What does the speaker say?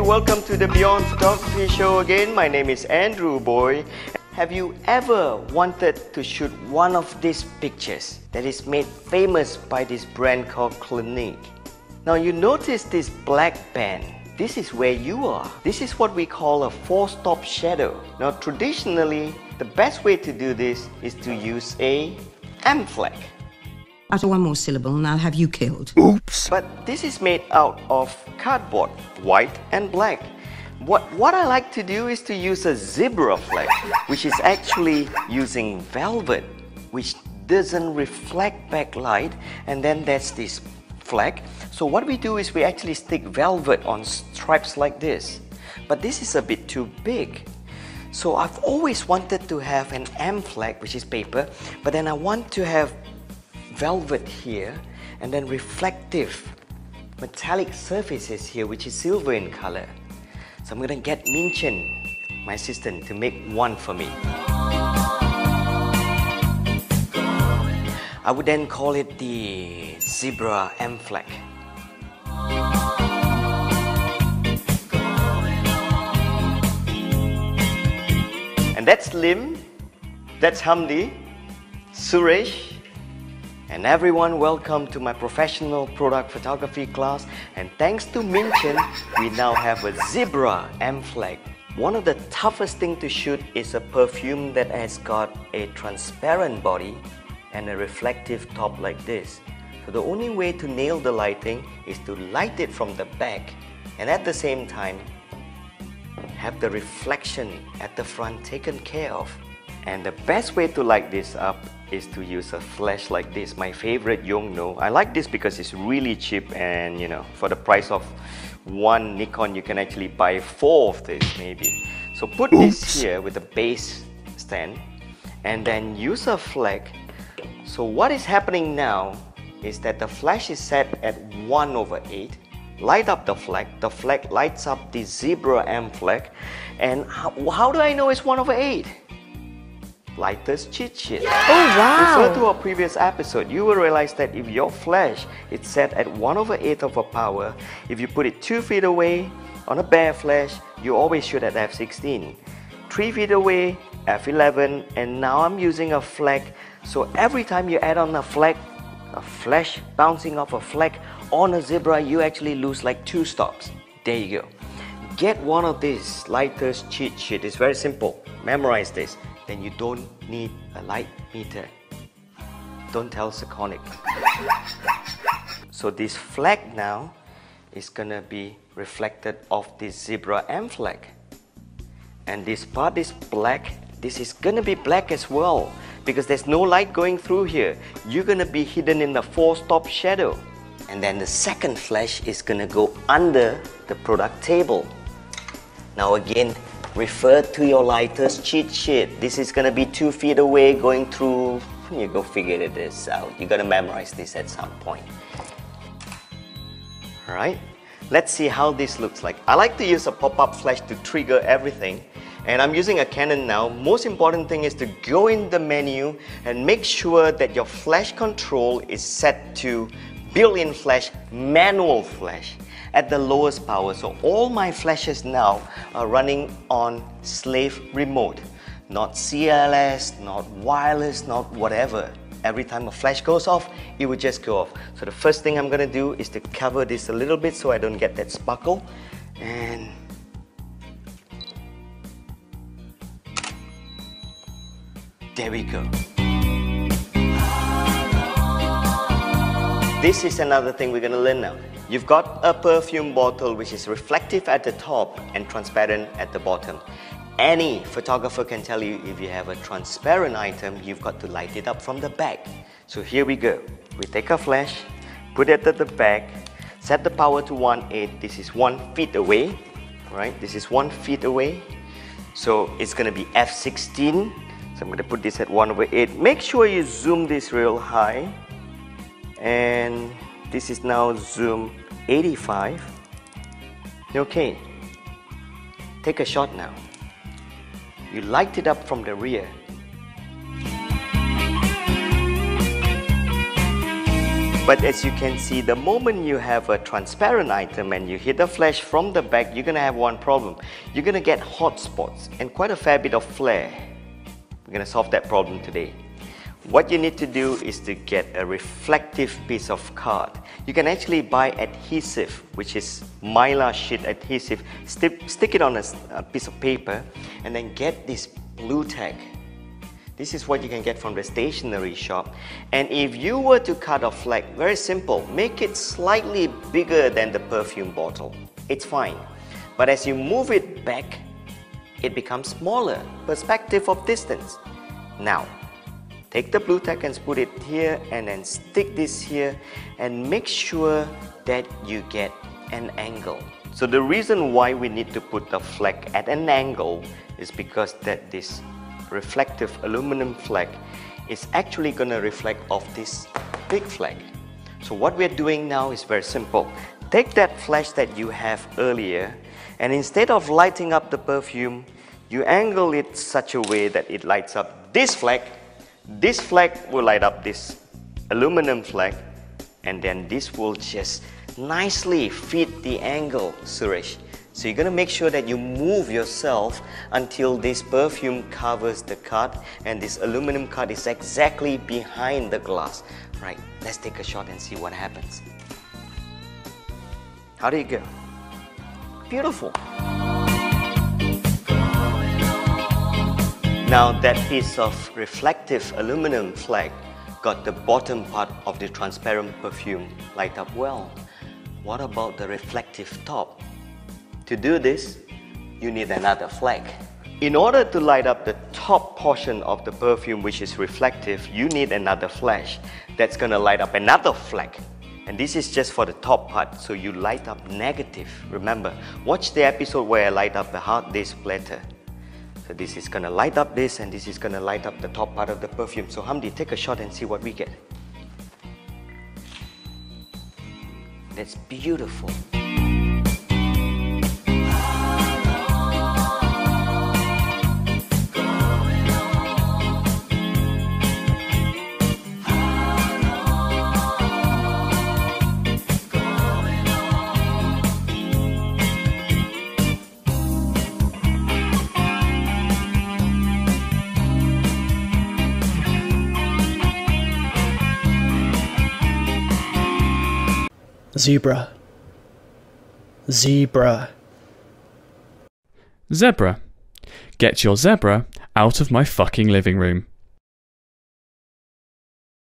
welcome to the Beyond Photography Show again. My name is Andrew Boy. Have you ever wanted to shoot one of these pictures that is made famous by this brand called Clinique? Now you notice this black band. This is where you are. This is what we call a four-stop shadow. Now traditionally, the best way to do this is to use a M flag. Utter one more syllable and I'll have you killed. Oops! But this is made out of cardboard, white and black. What I like to do is to use a zebra flag, which is actually using velvet, which doesn't reflect back light, and then that's this flag. So what we do is we actually stick velvet on stripes like this. But this is a bit too big. So I've always wanted to have an M flag, which is paper, but then I want to have velvet here and then reflective metallic surfaces here, which is silver in color. So I'm gonna get Minchen, my assistant, to make one for me. I would then call it the zebra M flag. And that's Lim, that's Hamdi, Suresh, and everyone, welcome to my professional product photography class. And thanks to Minchen, we now have a zebra M flag. One of the toughest things to shoot is a perfume that has got a transparent body and a reflective top like this. So the only way to nail the lighting is to light it from the back and at the same time have the reflection at the front taken care of. And the best way to light this up is to use a flash like this, my favorite Yongnuo. I like this because it's really cheap, and you know, for the price of one Nikon you can actually buy 4 of this maybe. So put this here with a base stand and then use a flag. So what is happening now is that the flash is set at 1/8. Light up the flag lights up the zebra M flag. And how do I know it's 1/8? Lighter's cheat sheet. Oh wow! Refer to our previous episode. You will realize that if your flash is set at 1/8 of a power, if you put it 2 feet away on a bare flash, you always shoot at f16. 3 feet away, f11, and now I'm using a flag. So every time you add on a flag, a flash bouncing off a flag on a zebra, you actually lose like 2 stops. There you go. Get one of these Lighter's cheat sheet. It's very simple. Memorize this. Then you don't need a light meter. Don't tell Sekonic. So this flag now is gonna be reflected off this zebra M flag. And this part is black. This is gonna be black as well because there's no light going through here. You're gonna be hidden in the 4-stop shadow. And then the second flash is gonna go under the product table. Now again, refer to your Lighter's cheat sheet. This is gonna be 2 feet away going through, you go figure this out. You're gonna memorize this at some point. Alright, let's see how this looks like. I like to use a pop-up flash to trigger everything. And I'm using a Canon now. Most important thing is to go in the menu and make sure that your flash control is set to built-in flash, manual flash, at the lowest power. So all my flashes now are running on slave remote, not CLS, not wireless, not whatever. Every time a flash goes off, it will just go off. So the first thing I'm gonna do is to cover this a little bit so I don't get that sparkle. And there we go. This is another thing we're gonna learn now. You've got a perfume bottle which is reflective at the top and transparent at the bottom. Any photographer can tell you if you have a transparent item, you've got to light it up from the back. So here we go. We take a flash, put it at the back, set the power to 1/8. This is 1 feet away, right? This is 1 feet away. So it's gonna be f16. So I'm gonna put this at 1/8. Make sure you zoom this real high. And this is now zoom 85. Okay, take a shot now. You light it up from the rear. But as you can see, the moment you have a transparent item and you hit the flash from the back, you're gonna have one problem. You're gonna get hot spots and quite a fair bit of flare. We're gonna solve that problem today. What you need to do is to get a reflective piece of card. You can actually buy adhesive, which is mylar sheet adhesive. Stick it on a piece of paper and then get this blue tag. This is what you can get from the stationery shop. And if you were to cut a flag, very simple, make it slightly bigger than the perfume bottle. It's fine. But as you move it back, it becomes smaller, perspective of distance. Now, take the blue tack and put it here and then stick this here and make sure that you get an angle. So the reason why we need to put the flag at an angle is because that this reflective aluminum flag is actually going to reflect off this big flag. So what we're doing now is very simple. Take that flash that you have earlier and instead of lighting up the perfume, you angle it such a way that it lights up this flag. This flag will light up this aluminum flag and then this will just nicely fit the angle, Suresh. So you're going to make sure that you move yourself until this perfume covers the card and this aluminum card is exactly behind the glass. Right, let's take a shot and see what happens. How do you go? Beautiful. Now that piece of reflective aluminum flag got the bottom part of the transparent perfume light up well. What about the reflective top? To do this, you need another flag. In order to light up the top portion of the perfume which is reflective, you need another flash that's gonna light up another flag. And this is just for the top part, so you light up negative. Remember, watch the episode where I light up the hard disk splatter. So this is gonna light up this and this is gonna light up the top part of the perfume. So Hamdi, take a shot and see what we get. That's beautiful. Zebra. Zebra. Zebra. Get your zebra out of my fucking living room.